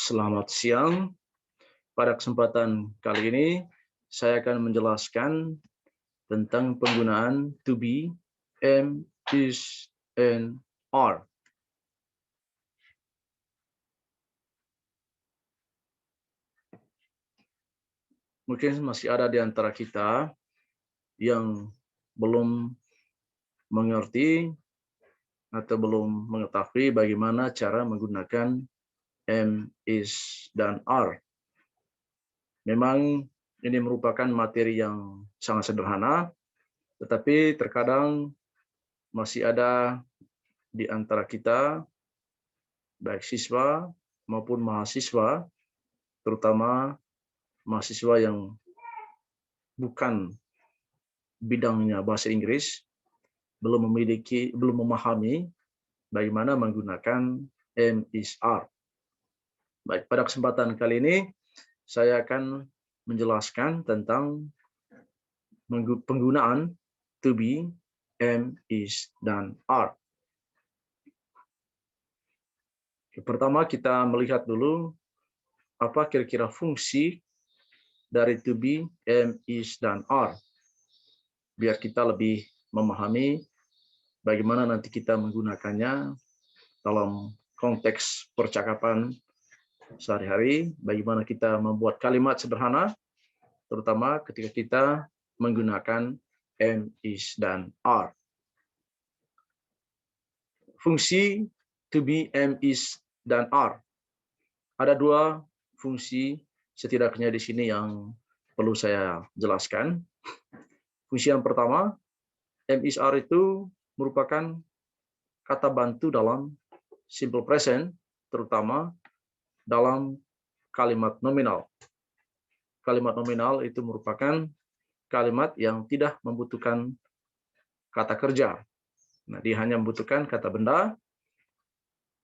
Selamat siang. Pada kesempatan kali ini, saya akan menjelaskan tentang penggunaan to be, am, is, and are. Mungkin masih ada di antara kita yang belum mengerti atau belum mengetahui bagaimana cara menggunakan am, is, dan are. Memang ini merupakan materi yang sangat sederhana, tetapi terkadang masih ada di antara kita, baik siswa maupun mahasiswa, terutama mahasiswa yang bukan bidangnya bahasa Inggris, belum memahami bagaimana menggunakan am, is, are. Baik, pada kesempatan kali ini saya akan menjelaskan tentang penggunaan to be, am, is, dan are. Pertama kita melihat dulu apa kira-kira fungsi dari to be, am, is, dan are. Biar kita lebih memahami bagaimana nanti kita menggunakannya dalam konteks percakapan sehari-hari, bagaimana kita membuat kalimat sederhana, terutama ketika kita menggunakan am, is, dan are. Fungsi to be, am, is, dan are. Ada dua fungsi setidaknya di sini yang perlu saya jelaskan. Fungsi yang pertama, am, is, are itu merupakan kata bantu dalam simple present, terutama dalam kalimat nominal. Kalimat nominal itu merupakan kalimat yang tidak membutuhkan kata kerja. Nah, dia hanya membutuhkan kata benda,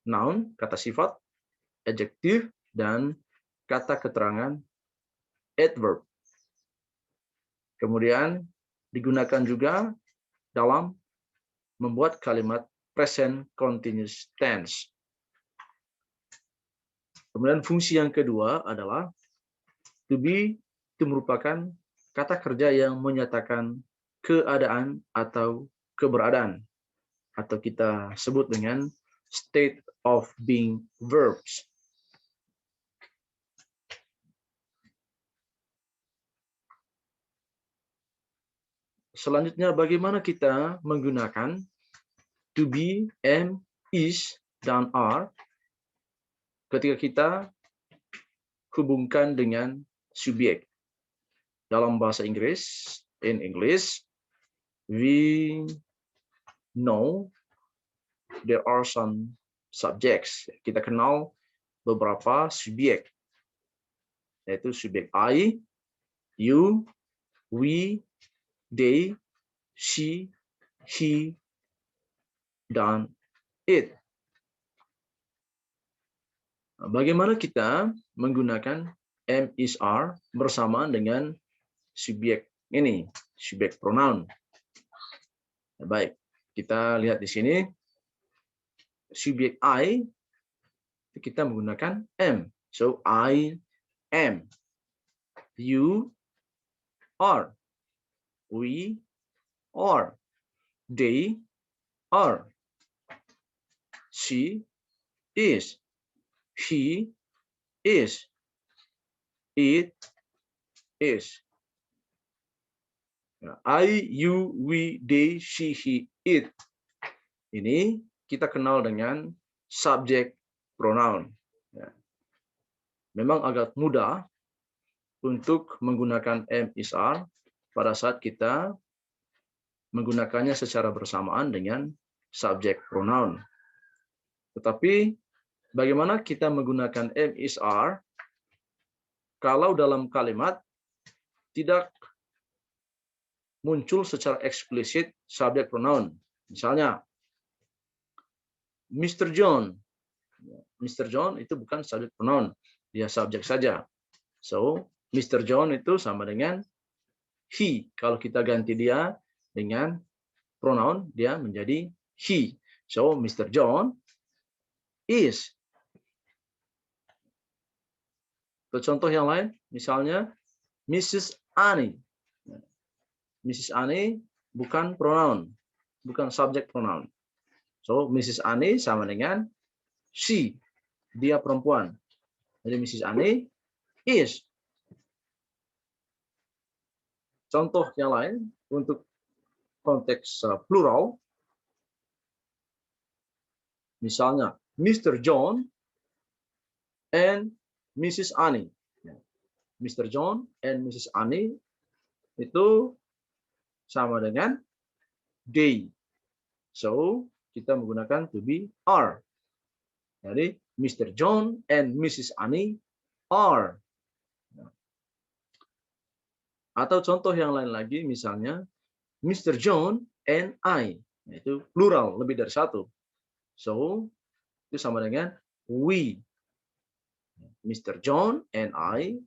noun, kata sifat, adjektif, dan kata keterangan, adverb. Kemudian digunakan juga dalam membuat kalimat present continuous tense. Kemudian fungsi yang kedua adalah to be itu merupakan kata kerja yang menyatakan keadaan atau keberadaan, atau kita sebut dengan state of being verbs. Selanjutnya, bagaimana kita menggunakan to be, am, is, dan are ketika kita hubungkan dengan subjek. Dalam bahasa Inggris, in English, we know there are some subjects. Kita kenal beberapa subjek, yaitu subjek I, you, we, they, she, he, dan it. Bagaimana kita menggunakan am, is, are bersamaan dengan subjek ini, subjek pronoun. Baik, kita lihat di sini. Subjek I, kita menggunakan am. So, I am. You are. We are. They are. She is. He is. It is. I, you, we, they, she, he, it. Ini kita kenal dengan subjek pronoun. Memang agak mudah untuk menggunakan am, is, are pada saat kita menggunakannya secara bersamaan dengan subjek pronoun. Tetapi bagaimana kita menggunakan am, is, are kalau dalam kalimat tidak muncul secara eksplisit subjek pronoun. Misalnya, Mr. John. Mr. John itu bukan subjek pronoun, dia subjek saja. So, Mr. John itu sama dengan he. Kalau kita ganti dia dengan pronoun, dia menjadi he. So, Mr. John is. Atau contoh yang lain, misalnya Mrs. Annie. Mrs. Annie bukan pronoun, bukan subjek pronoun. So, Mrs. Annie sama dengan she, dia perempuan. Jadi Mrs. Annie is. Contoh yang lain untuk konteks plural, misalnya Mr. John and Mrs. Annie. Mr. John and Mrs. Annie itu sama dengan they. So, kita menggunakan to be are. Jadi, Mr. John and Mrs. Annie are. Atau contoh yang lain lagi, misalnya Mr. John and I. Itu plural, lebih dari satu. So, itu sama dengan we. Mr. John and I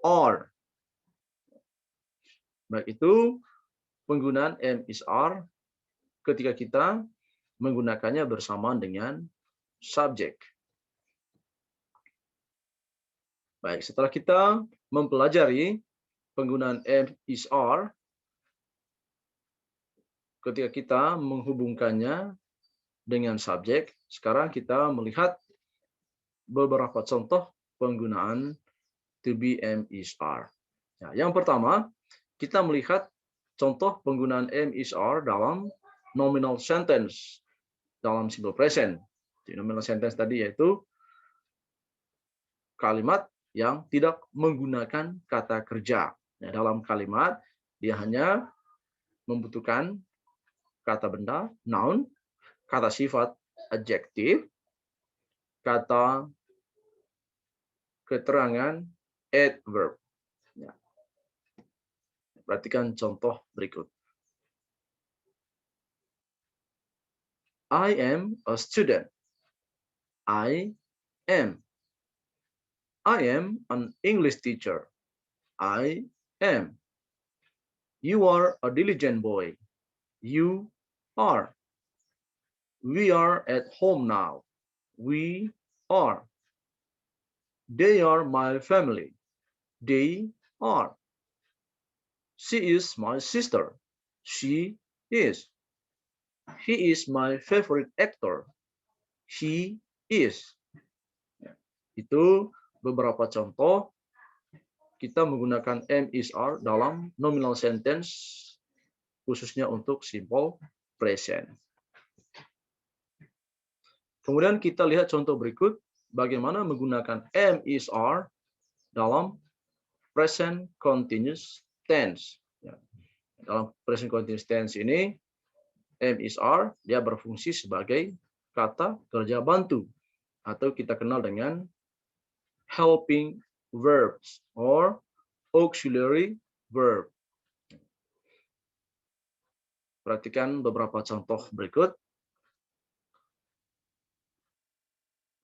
are. Baik, itu penggunaan am is are ketika kita menggunakannya bersamaan dengan subjek. Baik, setelah kita mempelajari penggunaan am is are ketika kita menghubungkannya dengan subjek, sekarang kita melihat beberapa contoh penggunaan to be, am, is, are. Nah, yang pertama, kita melihat contoh penggunaan am, is, are dalam nominal sentence dalam simple present. Di nominal sentence tadi yaitu kalimat yang tidak menggunakan kata kerja. Nah, dalam kalimat dia hanya membutuhkan kata benda, noun, kata sifat, adjektif, kata keterangan, adverb. Ya. Perhatikan contoh berikut. I am a student. I am. I am an English teacher. I am. You are a diligent boy. You are. We are at home now. We are. They are my family. They are. She is my sister. She is. He is my favorite actor. He is. Itu beberapa contoh kita menggunakan am, is, are dalam nominal sentence khususnya untuk simple present. Kemudian kita lihat contoh berikut bagaimana menggunakan am, is, are dalam present continuous tense. Dalam present continuous tense ini am, is, are dia berfungsi sebagai kata kerja bantu atau kita kenal dengan helping verbs or auxiliary verb. Perhatikan beberapa contoh berikut.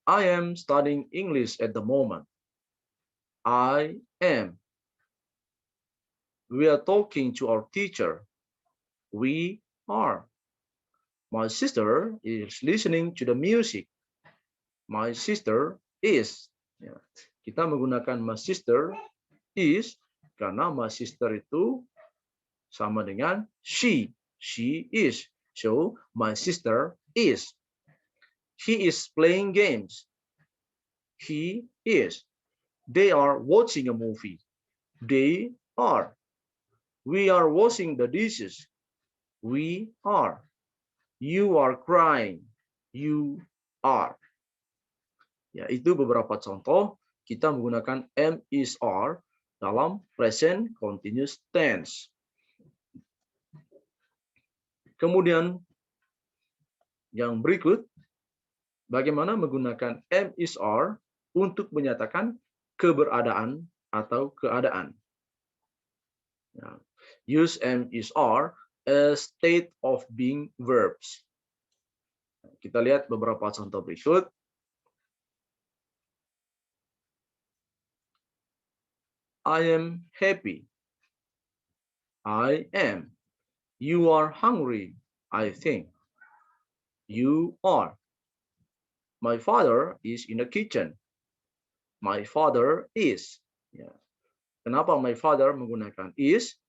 I am studying English at the moment. I am. We are talking to our teacher. We are. My sister is listening to the music. My sister is. Ya. Kita menggunakan my sister is karena my sister itu sama dengan she. She is. So, my sister is. He is playing games. He is. They are watching a movie. They are. We are washing the dishes. We are. You are crying. You are. Ya, itu beberapa contoh kita menggunakan am, is, are dalam present continuous tense. Kemudian yang berikut, bagaimana menggunakan am, is, are untuk menyatakan keberadaan atau keadaan. Ya. Use am, is, are as state of being verbs. Kita lihat beberapa contoh berikut. I am happy. I am. You are hungry, I think. You are. My father is in the kitchen. my father is. Ya. Kenapa my father menggunakan is?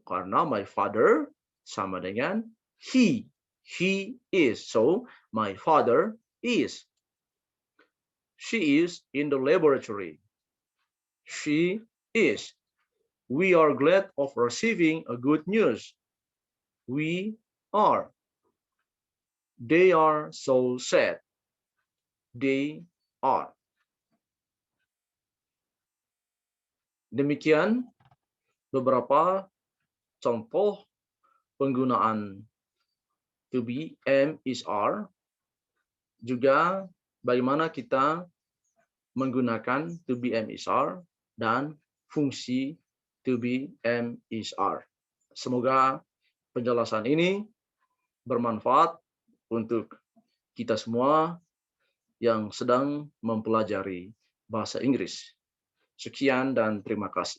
Karena my father sama dengan he. He is. So, my father is. She is in the laboratory. She is. We are glad of receiving a good news. We are. They are so sad. They are. Demikian beberapa contoh penggunaan to be, am, is, are. Juga bagaimana kita menggunakan to be, am, is, are dan fungsi to be, am, is, are. Semoga penjelasan ini bermanfaat untuk kita semua yang sedang mempelajari bahasa Inggris. Sekian dan terima kasih.